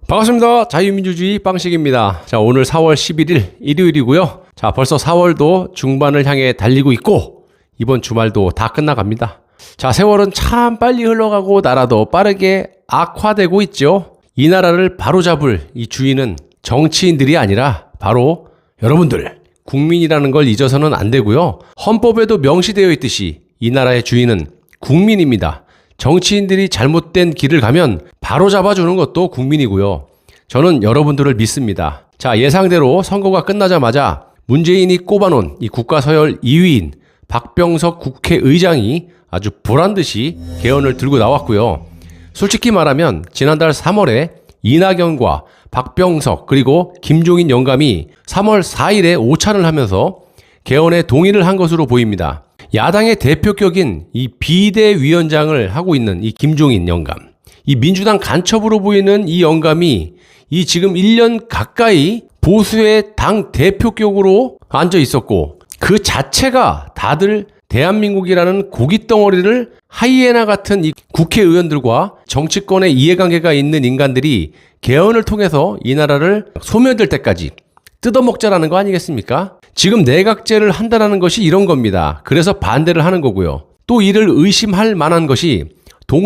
반갑습니다. 자유민주주의 빵식입니다. 자, 오늘 4월 11일 일요일이고요. 자, 벌써 4월도 중반을 향해 달리고 있고 이번 주말도 다 끝나갑니다. 자, 세월은 참 빨리 흘러가고 나라도 빠르게 악화되고 있죠. 이 나라를 바로잡을 이 주인은 정치인들이 아니라 바로 여러분들, 국민이라는 걸 잊어서는 안 되고요. 헌법에도 명시되어 있듯이 이 나라의 주인은 국민입니다. 정치인들이 잘못된 길을 가면 바로 잡아주는 것도 국민이고요. 저는 여러분들을 믿습니다. 자, 예상대로 선거가 끝나자마자 문재인이 꼽아놓은 이 국가서열 2위인 박병석 국회의장이 아주 보란듯이 개헌을 들고 나왔고요. 솔직히 말하면 지난달 3월에 이낙연과 박병석 그리고 김종인 영감이 3월 4일에 오찬을 하면서 개헌에 동의를 한 것으로 보입니다. 야당의 대표격인 이 비대위원장을 하고 있는 이 김종인 영감, 이 민주당 간첩으로 보이는 이 영감이 이 지금 1년 가까이 보수의 당 대표격으로 앉아 있었고 그 자체가 다들 대한민국이라는 고깃덩어리를 하이에나 같은 이 국회의원들과 정치권의 이해관계가 있는 인간들이 개헌을 통해서 이 나라를 소멸될 때까지 뜯어먹자라는 거 아니겠습니까? 지금 내각제를 한다는 것이 이런 겁니다. 그래서 반대를 하는 거고요. 또 이를 의심할 만한 것이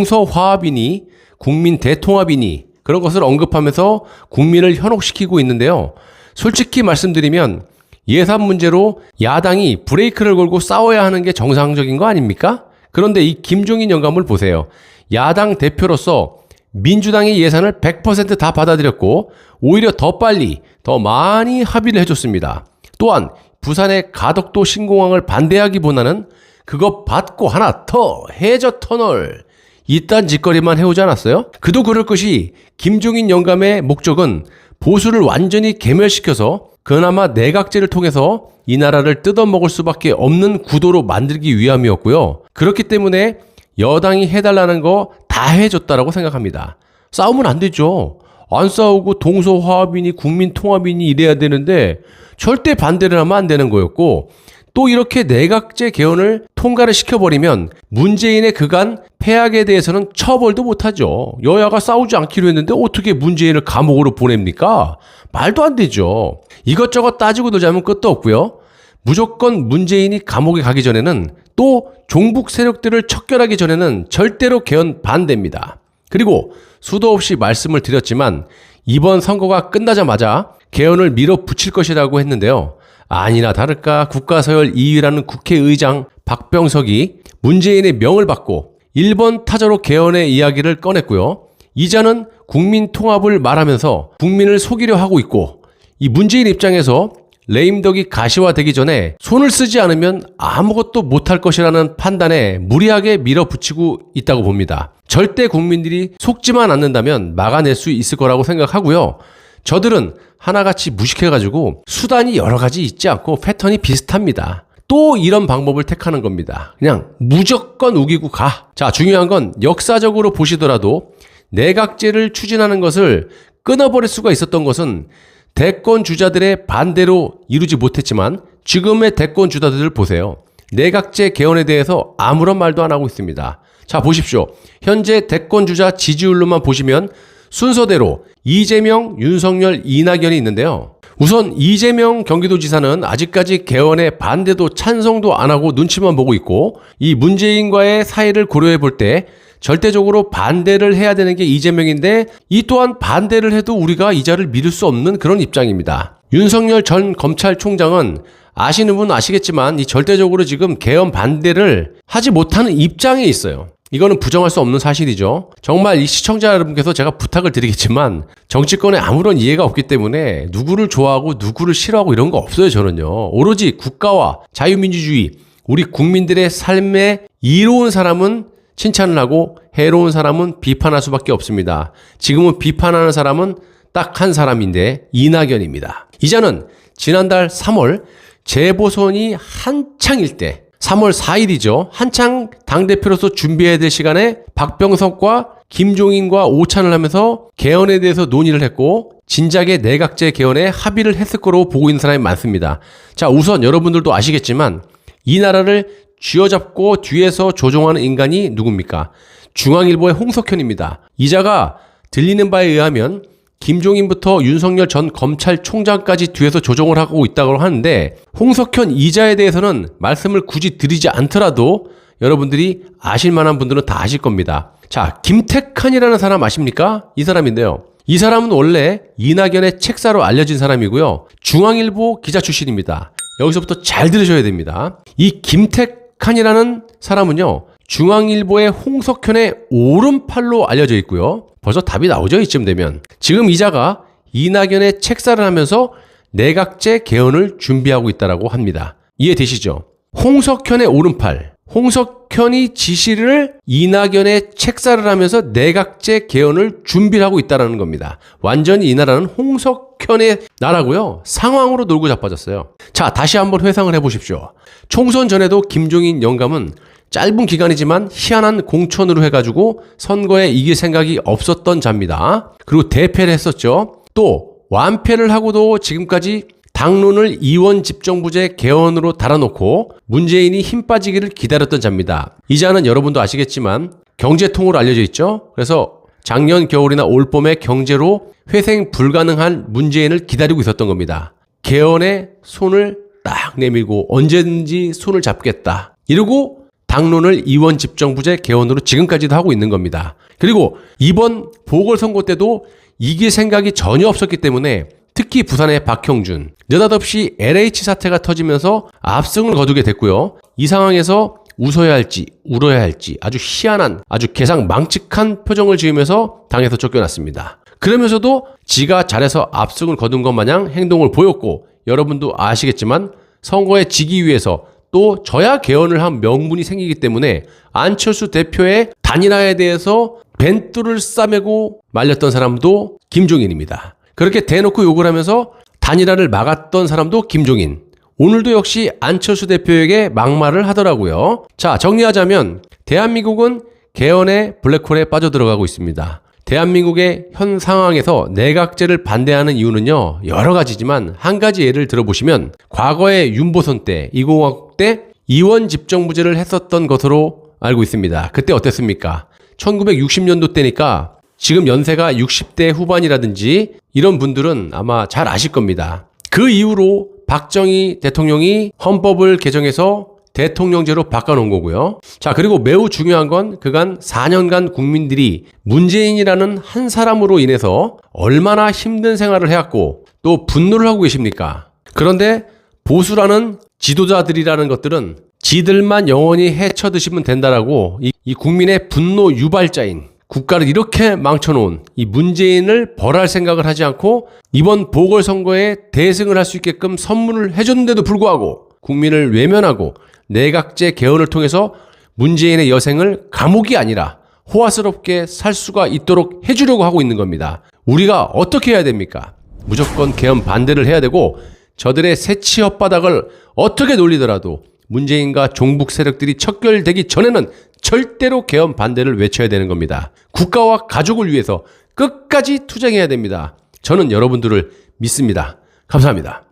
동서화합이니 국민 대통합이니 그런 것을 언급하면서 국민을 현혹시키고 있는데요. 솔직히 말씀드리면 예산 문제로 야당이 브레이크를 걸고 싸워야 하는 게 정상적인 거 아닙니까? 그런데 이 김종인 영감을 보세요. 야당 대표로서 민주당의 예산을 100% 다 받아들였고 오히려 더 빨리 더 많이 합의를 해줬습니다. 또한 부산의 가덕도 신공항을 반대하기보다는 그거 받고 하나 더 해저 터널 이딴 짓거리만 해오지 않았어요? 그도 그럴 것이 김종인 영감의 목적은 보수를 완전히 괴멸시켜서 그나마 내각제를 통해서 이 나라를 뜯어먹을 수밖에 없는 구도로 만들기 위함이었고요. 그렇기 때문에 여당이 해달라는 거 다 해줬다라고 생각합니다. 싸우면 안 되죠. 안 싸우고 동서화합이니 국민통합이니 이래야 되는데 절대 반대를 하면 안 되는 거였고 또 이렇게 내각제 개헌을 통과를 시켜버리면 문재인의 그간 패악에 대해서는 처벌도 못하죠. 여야가 싸우지 않기로 했는데 어떻게 문재인을 감옥으로 보냅니까? 말도 안 되죠. 이것저것 따지고 놀자면 끝도 없고요. 무조건 문재인이 감옥에 가기 전에는 또 종북 세력들을 척결하기 전에는 절대로 개헌 반대입니다. 그리고 수도 없이 말씀을 드렸지만 이번 선거가 끝나자마자 개헌을 밀어붙일 것이라고 했는데요. 아니나 다를까 국가서열 2위라는 국회의장 박병석이 문재인의 명을 받고 1번 타자로 개헌의 이야기를 꺼냈고요. 이자는 국민 통합을 말하면서 국민을 속이려 하고 있고 이 문재인 입장에서 레임덕이 가시화되기 전에 손을 쓰지 않으면 아무것도 못할 것이라는 판단에 무리하게 밀어붙이고 있다고 봅니다. 절대 국민들이 속지만 않는다면 막아낼 수 있을 거라고 생각하고요. 저들은 하나같이 무식해가지고 수단이 여러 가지 있지 않고 패턴이 비슷합니다. 또 이런 방법을 택하는 겁니다. 그냥 무조건 우기고 가. 자, 중요한 건 역사적으로 보시더라도 내각제를 추진하는 것을 끊어버릴 수가 있었던 것은 대권 주자들의 반대로 이루지 못했지만 지금의 대권 주자들을 보세요. 내각제 개헌에 대해서 아무런 말도 안 하고 있습니다. 자, 보십시오. 현재 대권 주자 지지율로만 보시면 순서대로 이재명, 윤석열, 이낙연이 있는데요. 우선 이재명 경기도지사는 아직까지 개헌에 반대도 찬성도 안 하고 눈치만 보고 있고 이 문재인과의 사이를 고려해 볼 때 절대적으로 반대를 해야 되는 게 이재명인데 이 또한 반대를 해도 우리가 이자를 믿을 수 없는 그런 입장입니다. 윤석열 전 검찰총장은 아시는 분 아시겠지만 이 절대적으로 지금 개헌 반대를 하지 못하는 입장에 있어요. 이거는 부정할 수 없는 사실이죠. 정말 이 시청자 여러분께서 제가 부탁을 드리겠지만 정치권에 아무런 이해가 없기 때문에 누구를 좋아하고 누구를 싫어하고 이런 거 없어요. 저는요. 오로지 국가와 자유민주주의 우리 국민들의 삶에 이로운 사람은 칭찬을 하고 해로운 사람은 비판할 수밖에 없습니다. 지금은 비판하는 사람은 딱 한 사람인데 이낙연입니다. 이자는 지난달 3월 재보선이 한창일 때 3월 4일이죠. 한창 당대표로서 준비해야 될 시간에 박병석과 김종인과 오찬을 하면서 개헌에 대해서 논의를 했고 진작에 내각제 개헌에 합의를 했을 거로 보고 있는 사람이 많습니다. 자, 우선 여러분들도 아시겠지만 이 나라를 쥐어잡고 뒤에서 조종하는 인간이 누굽니까? 중앙일보의 홍석현입니다. 이자가 들리는 바에 의하면 김종인부터 윤석열 전 검찰총장까지 뒤에서 조종을 하고 있다고 하는데 홍석현 이자에 대해서는 말씀을 굳이 드리지 않더라도 여러분들이 아실 만한 분들은 다 아실 겁니다. 자, 김택한이라는 사람 아십니까? 이 사람인데요. 이 사람은 원래 이낙연의 책사로 알려진 사람이고요. 중앙일보 기자 출신입니다. 여기서부터 잘 들으셔야 됩니다. 이 김택한이라는 사람은요, 중앙일보의 홍석현의 오른팔로 알려져 있고요. 벌써 답이 나오죠, 이쯤 되면. 지금 이자가 이낙연의 책사를 하면서 내각제 개헌을 준비하고 있다고 합니다. 이해되시죠? 홍석현의 오른팔. 홍석현이 지시를 이낙연의 책사를 하면서 내각제 개헌을 준비를 하고 있다는 겁니다. 완전히 이 나라는 홍석현의 나라고요. 상황으로 놀고 자빠졌어요. 자, 다시 한번 회상을 해보십시오. 총선 전에도 김종인 영감은 짧은 기간이지만 희한한 공천으로 해가지고 선거에 이길 생각이 없었던 자입니다. 그리고 대패를 했었죠. 또 완패를 하고도 지금까지 당론을 이원 집정부제 개헌으로 달아놓고 문재인이 힘 빠지기를 기다렸던 자입니다. 이 자는 여러분도 아시겠지만 경제통으로 알려져 있죠. 그래서 작년 겨울이나 올 봄에 경제로 회생 불가능한 문재인을 기다리고 있었던 겁니다. 개헌에 손을 딱 내밀고 언제든지 손을 잡겠다 이러고 당론을 이원 집정부제 개헌으로 지금까지도 하고 있는 겁니다. 그리고 이번 보궐선거 때도 이길 생각이 전혀 없었기 때문에 특히 부산의 박형준, 느닷없이 LH 사태가 터지면서 압승을 거두게 됐고요. 이 상황에서 웃어야 할지 울어야 할지 아주 희한한, 아주 개상망측한 표정을 지으면서 당에서 쫓겨났습니다. 그러면서도 지가 잘해서 압승을 거둔 것 마냥 행동을 보였고, 여러분도 아시겠지만 선거에 지기 위해서 또 져야 개헌을 한 명분이 생기기 때문에 안철수 대표의 단일화에 대해서 벤뚜를 싸매고 말렸던 사람도 김종인입니다. 그렇게 대놓고 욕을 하면서 단일화를 막았던 사람도 김종인. 오늘도 역시 안철수 대표에게 막말을 하더라고요. 자, 정리하자면 대한민국은 개헌의 블랙홀에 빠져들어가고 있습니다. 대한민국의 현 상황에서 내각제를 반대하는 이유는요, 여러 가지지만 한 가지 예를 들어보시면 과거에 윤보선 때, 2005학 때 이원 집정부제를 했었던 것으로 알고 있습니다. 그때 어땠습니까? 1960년도 때니까 지금 연세가 60대 후반이라든지 이런 분들은 아마 잘 아실 겁니다. 그 이후로 박정희 대통령이 헌법을 개정해서 대통령제로 바꿔놓은 거고요. 자, 그리고 매우 중요한 건 그간 4년간 국민들이 문재인이라는 한 사람으로 인해서 얼마나 힘든 생활을 해왔고 또 분노를 하고 계십니까? 그런데 보수라는 지도자들이라는 것들은 지들만 영원히 헤쳐드시면 된다라고 이 국민의 분노 유발자인 국가를 이렇게 망쳐놓은 이 문재인을 벌할 생각을 하지 않고 이번 보궐선거에 대승을 할 수 있게끔 선물을 해줬는데도 불구하고 국민을 외면하고 내각제 개헌을 통해서 문재인의 여생을 감옥이 아니라 호화스럽게 살 수가 있도록 해주려고 하고 있는 겁니다. 우리가 어떻게 해야 됩니까? 무조건 개헌 반대를 해야 되고 저들의 새치 혓바닥을 어떻게 놀리더라도 문재인과 종북 세력들이 척결되기 전에는 절대로 개헌 반대를 외쳐야 되는 겁니다. 국가와 가족을 위해서 끝까지 투쟁해야 됩니다. 저는 여러분들을 믿습니다. 감사합니다.